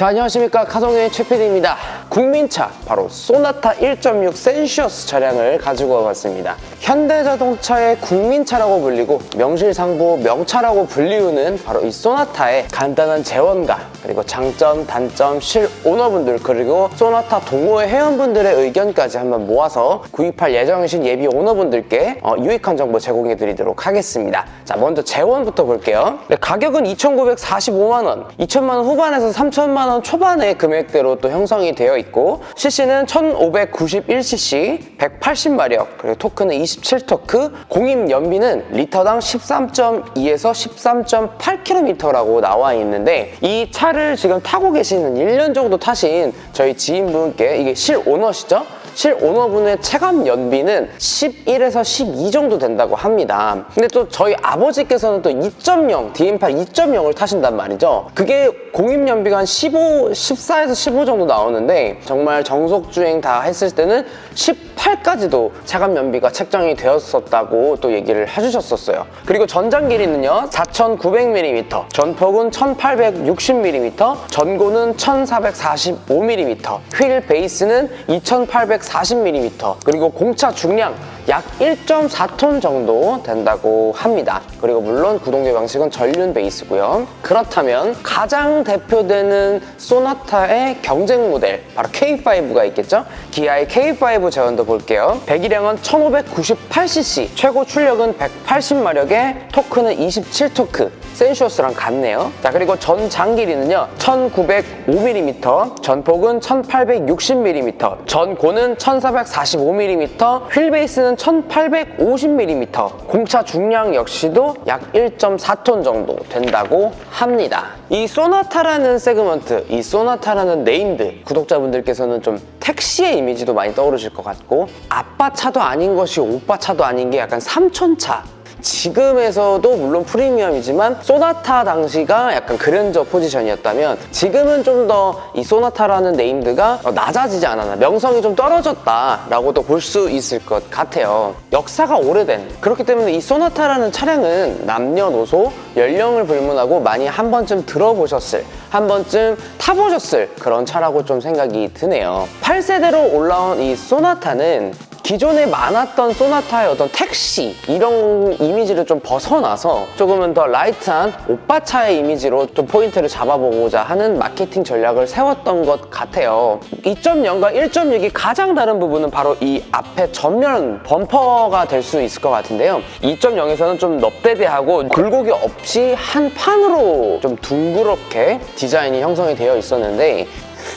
자, 안녕하십니까, 카동의 최PD입니다. 국민차, 바로 소나타 1.6 센시어스 차량을 가지고 와봤습니다. 현대자동차의 국민차라고 불리고 명실상부 명차라고 불리우는 바로 이 소나타의 간단한 재원과 그리고 장점, 단점, 실오너분들 그리고 소나타 동호회 회원분들의 의견까지 한번 모아서 구입할 예정이신 예비 오너분들께 유익한 정보 제공해 드리도록 하겠습니다. 자, 먼저 재원부터 볼게요. 네, 가격은 2,945만원, 2천만원 후반에서 3천만원 초반의 금액대로 또 형성이 되어 있고, cc는 1591cc, 180마력, 그리고 토크는 27토크, 공임 연비는 리터당 13.2에서 13.8km라고 나와 있는데, 이 차를 지금 타고 계시는 1년 정도 타신 저희 지인분께, 이게 실오너시죠? 실오너분의 체감 연비는 11에서 12 정도 된다고 합니다. 근데 또 저희 아버지께서는 또 2.0, DM8 2.0을 타신단 말이죠. 그게 공임 연비가 한 14에서 15 정도 나오는데, 정말 정속주행 다 했을 때는 18까지도 체감 연비가 책정이 되었었다고 또 얘기를 해주셨었어요. 그리고 전장 길이는요, 4,900mm, 전폭은 1,860mm, 전고는 1,445mm, 휠 베이스는 2,840mm, 그리고 공차 중량 약 1.4톤 정도 된다고 합니다. 그리고 물론 구동제 방식은 전륜 베이스고요. 그렇다면 가장 대표되는 소나타의 경쟁 모델, 바로 K5가 있겠죠? 기아의 K5 재원도 볼게요. 배기량은 1598cc, 최고 출력은 180마력에 토크는 27토크, 센시어스랑 같네요. 자, 그리고 전장 길이는요, 1905mm, 전폭은 1860mm, 전고는 1445mm, 휠 베이스는 1850mm, 공차 중량 역시도 약 1.4톤 정도 된다고 합니다. 이 소나타라는 세그먼트, 이 소나타라는 네임드, 구독자분들께서는 좀 택시의 이미지도 많이 떠오르실 것 같고, 아빠 차도 아닌 것이 오빠 차도 아닌 게 약간 삼촌차, 지금에서도 물론 프리미엄이지만 소나타 당시가 약간 그랜저 포지션이었다면, 지금은 좀 더 이 소나타라는 네임드가 낮아지지 않았나, 명성이 좀 떨어졌다 라고도 볼 수 있을 것 같아요. 역사가 오래된, 그렇기 때문에 이 소나타라는 차량은 남녀노소 연령을 불문하고 많이 한 번쯤 들어보셨을, 한 번쯤 타보셨을 그런 차라고 좀 생각이 드네요. 8세대로 올라온 이 소나타는 기존에 많았던 소나타의 어떤 택시 이런 이미지를 좀 벗어나서 조금은 더 라이트한 오빠차의 이미지로 좀 포인트를 잡아보고자 하는 마케팅 전략을 세웠던 것 같아요. 2.0과 1.6이 가장 다른 부분은 바로 이 앞에 전면 범퍼가 될 수 있을 것 같은데요. 2.0에서는 좀 넙대대하고 굴곡이 없이 한 판으로 좀 둥그렇게 디자인이 형성이 되어 있었는데,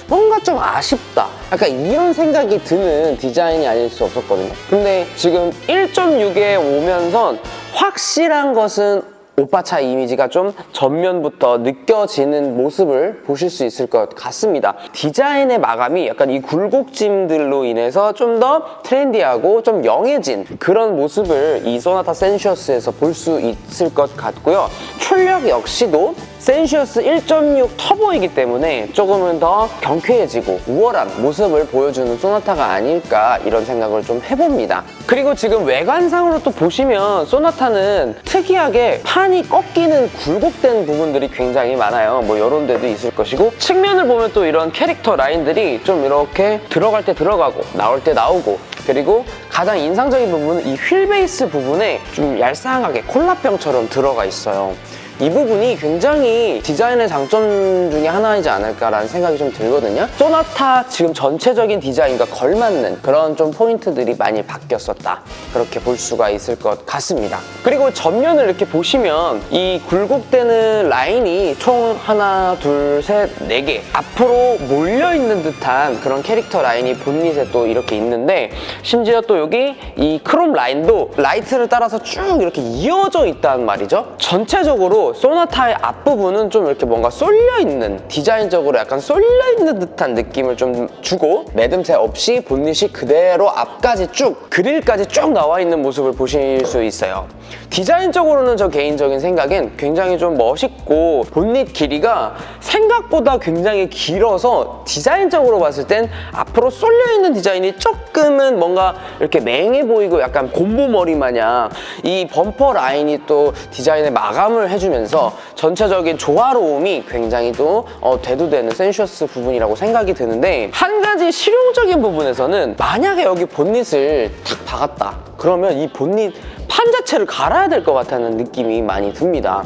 뭔가 좀 아쉽다, 약간 이런 생각이 드는 디자인이 아닐 수 없었거든요. 근데 지금 1.6에 오면서 확실한 것은 오빠차 이미지가 좀 전면부터 느껴지는 모습을 보실 수 있을 것 같습니다. 디자인의 마감이 약간 이 굴곡짐들로 인해서 좀 더 트렌디하고 좀 영해진 그런 모습을 이 소나타 센시어스에서 볼 수 있을 것 같고요. 출력 역시도 센시어스 1.6 터보이기 때문에 조금은 더 경쾌해지고 우월한 모습을 보여주는 소나타가 아닐까, 이런 생각을 좀 해봅니다. 그리고 지금 외관상으로 또 보시면 소나타는 특이하게 판이 꺾이는 굴곡된 부분들이 굉장히 많아요. 뭐 이런 데도 있을 것이고, 측면을 보면 또 이런 캐릭터 라인들이 좀 이렇게 들어갈 때 들어가고 나올 때 나오고, 그리고 가장 인상적인 부분은 이 휠 베이스 부분에 좀 얄쌍하게 콜라병처럼 들어가 있어요. 이 부분이 굉장히 디자인의 장점 중에 하나이지 않을까라는 생각이 좀 들거든요. 소나타 지금 전체적인 디자인과 걸맞는 그런 좀 포인트들이 많이 바뀌었었다, 그렇게 볼 수가 있을 것 같습니다. 그리고 전면을 이렇게 보시면 이 굴곡되는 라인이 총 하나, 둘, 셋, 네 개 앞으로 몰려있는 듯한 그런 캐릭터 라인이 본닛에 또 이렇게 있는데, 심지어 또 여기 이 크롬 라인도 라이트를 따라서 쭉 이렇게 이어져 있단 말이죠. 전체적으로 소나타의 앞부분은 좀 이렇게 뭔가 쏠려있는, 디자인적으로 약간 쏠려있는 듯한 느낌을 좀 주고, 매듭새 없이 본닛이 그대로 앞까지 쭉, 그릴까지 쭉 나와 있는 모습을 보실 수 있어요. 디자인적으로는 저 개인적인 생각엔 굉장히 좀 멋있고, 본닛 길이가 생각보다 굉장히 길어서 디자인적으로 봤을 땐 앞으로 쏠려있는 디자인이 조금은 뭔가 이렇게 맹해 보이고 약간 곰보머리 마냥 이 범퍼 라인이 또 디자인의 마감을 해주면 해주면서 전체적인 조화로움이 굉장히 또 대두되는 센슈어스 부분이라고 생각이 드는데, 한 가지 실용적인 부분에서는 만약에 여기 본닛을 탁 박았다 그러면 이 본닛 판 자체를 갈아야 될 것 같다는 느낌이 많이 듭니다.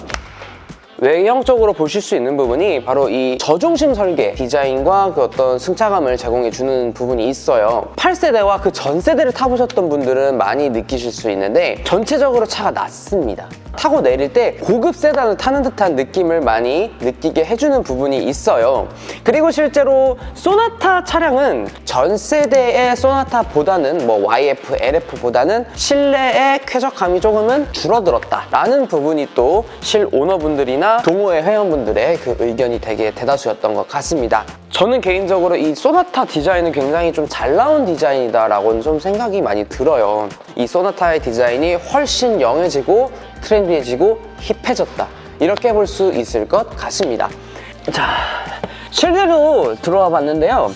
외형적으로 보실 수 있는 부분이 바로 이 저중심 설계 디자인과 그 어떤 승차감을 제공해주는 부분이 있어요. 8세대와 그 전 세대를 타보셨던 분들은 많이 느끼실 수 있는데, 전체적으로 차가 낮습니다. 타고 내릴 때 고급 세단을 타는 듯한 느낌을 많이 느끼게 해주는 부분이 있어요. 그리고 실제로 소나타 차량은 전 세대의 소나타보다는 뭐 YF, LF보다는 실내의 쾌적함이 조금은 줄어들었다 라는 부분이 또 실 오너분들이나 동호회 회원분들의 그 의견이 되게 대다수였던 것 같습니다. 저는 개인적으로 이 소나타 디자인은 굉장히 좀 잘 나온 디자인이다 라고는 좀 생각이 많이 들어요. 이 소나타의 디자인이 훨씬 영해지고 트렌디해지고 힙해졌다, 이렇게 볼 수 있을 것 같습니다. 자, 실내로 들어와 봤는데요.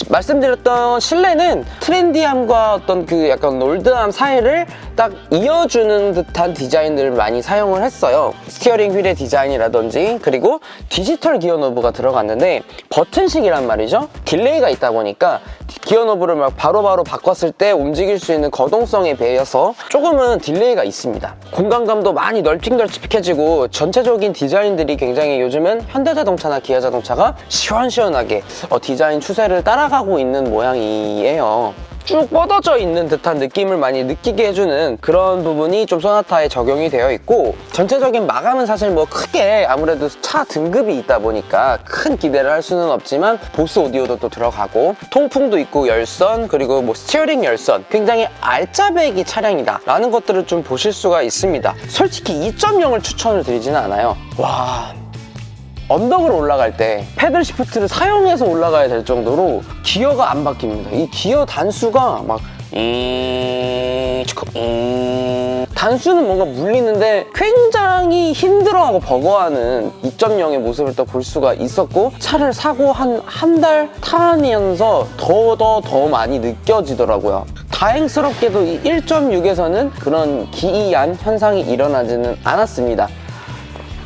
말씀드렸던 실내는 트렌디함과 어떤 그 약간 올드함 사이를 딱 이어주는 듯한 디자인들을 많이 사용을 했어요. 스티어링 휠의 디자인이라든지, 그리고 디지털 기어 노브가 들어갔는데 버튼식이란 말이죠. 딜레이가 있다 보니까 기어 노브를 막 바로바로 바꿨을 때 움직일 수 있는 거동성에 비해서 조금은 딜레이가 있습니다. 공간감도 많이 널찍널찍해지고 전체적인 디자인들이 굉장히 요즘은 현대자동차나 기아자동차가 시원시원하게 디자인 추세를 따라가고 있는 모양이에요. 쭉 뻗어져 있는 듯한 느낌을 많이 느끼게 해주는 그런 부분이 좀 소나타에 적용이 되어 있고, 전체적인 마감은 사실 뭐 크게 아무래도 차 등급이 있다 보니까 큰 기대를 할 수는 없지만 보스 오디오도 또 들어가고 통풍도 있고 열선, 그리고 뭐 스티어링 열선, 굉장히 알짜배기 차량이다 라는 것들을 좀 보실 수가 있습니다. 솔직히 2.0을 추천을 드리지는 않아요. 와, 언덕을 올라갈 때 패들 시프트를 사용해서 올라가야 될 정도로 기어가 안 바뀝니다. 이 기어 단수가 막 단수는 뭔가 물리는데 굉장히 힘들어하고 버거워하는 2.0의 모습을 또 볼 수가 있었고, 차를 사고 한 달 타면서 더 많이 느껴지더라고요. 다행스럽게도 이 1.6에서는 그런 기이한 현상이 일어나지는 않았습니다.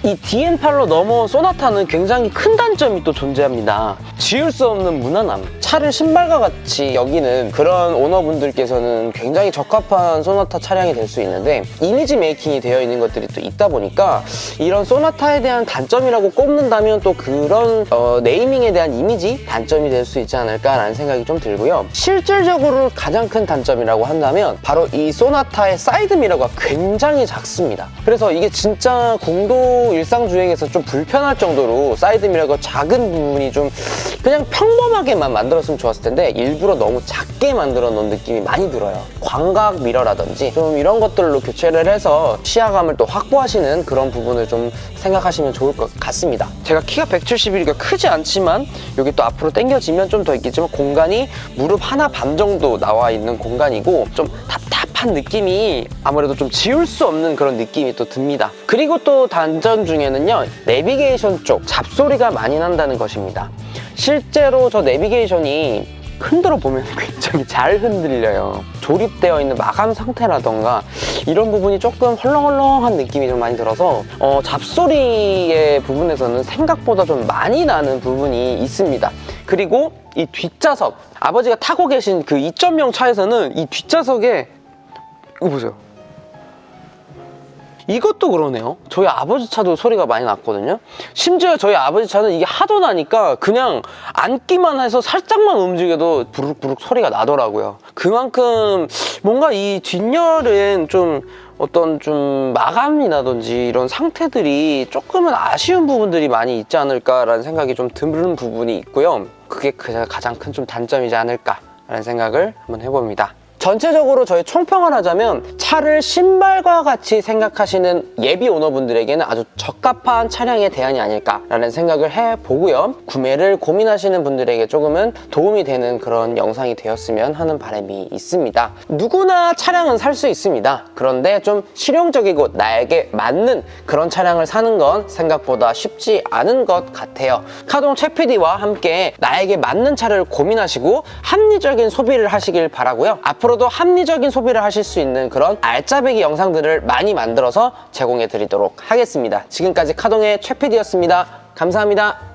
이 DM8로 넘어온 소나타는 굉장히 큰 단점이 또 존재합니다. 지울 수 없는 무난함. 차를 신발과 같이 여기는 그런 오너분들께서는 굉장히 적합한 소나타 차량이 될 수 있는데, 이미지 메이킹이 되어 있는 것들이 또 있다 보니까 이런 소나타에 대한 단점이라고 꼽는다면 또 그런 네이밍에 대한 이미지 단점이 될 수 있지 않을까라는 생각이 좀 들고요. 실질적으로 가장 큰 단점이라고 한다면 바로 이 소나타의 사이드 미러가 굉장히 작습니다. 그래서 이게 진짜 공도 일상주행에서 좀 불편할 정도로 사이드 미러가 작은 부분이 좀 그냥 평범하게만 만들었으면 좋았을 텐데 일부러 너무 작게 만들어 놓은 느낌이 많이 들어요. 광각 미러라든지 좀 이런 것들로 교체를 해서 시야감을 또 확보하시는 그런 부분을 좀 생각하시면 좋을 것 같습니다. 제가 키가 171이니까 크지 않지만 여기 또 앞으로 당겨지면 좀 더 있겠지만 공간이 무릎 하나 반 정도 나와 있는 공간이고, 좀 답답한 느낌이 아무래도 좀 지울 수 없는 그런 느낌이 또 듭니다. 그리고 또 단점 중에는요, 내비게이션 쪽 잡소리가 많이 난다는 것입니다. 실제로 저 내비게이션이 흔들어 보면 굉장히 잘 흔들려요. 조립되어 있는 마감 상태라던가 이런 부분이 조금 헐렁헐렁한 느낌이 좀 많이 들어서 잡소리의 부분에서는 생각보다 좀 많이 나는 부분이 있습니다. 그리고 이 뒷좌석, 아버지가 타고 계신 그 2.0 차에서는 이 뒷좌석에 이거 보세요. 이것도 그러네요. 저희 아버지 차도 소리가 많이 났거든요. 심지어 저희 아버지 차는 이게 하도 나니까 그냥 앉기만 해서 살짝만 움직여도 부룩부룩 소리가 나더라고요. 그만큼 뭔가 이 뒷열은 좀 어떤 좀 마감이라든지 이런 상태들이 조금은 아쉬운 부분들이 많이 있지 않을까라는 생각이 좀 드는 부분이 있고요. 그게 가장 큰 좀 단점이지 않을까라는 생각을 한번 해봅니다. 전체적으로 저희 총평을 하자면 차를 신발과 같이 생각하시는 예비 오너분들에게는 아주 적합한 차량의 대안이 아닐까라는 생각을 해보고요. 구매를 고민하시는 분들에게 조금은 도움이 되는 그런 영상이 되었으면 하는 바람이 있습니다. 누구나 차량은 살 수 있습니다. 그런데 좀 실용적이고 나에게 맞는 그런 차량을 사는 건 생각보다 쉽지 않은 것 같아요. 카동 최 PD와 함께 나에게 맞는 차를 고민하시고 합리적인 소비를 하시길 바라고요. 앞으로 앞으로도 합리적인 소비를 하실 수 있는 그런 알짜배기 영상들을 많이 만들어서 제공해 드리도록 하겠습니다. 지금까지 카동의 최PD였습니다. 감사합니다.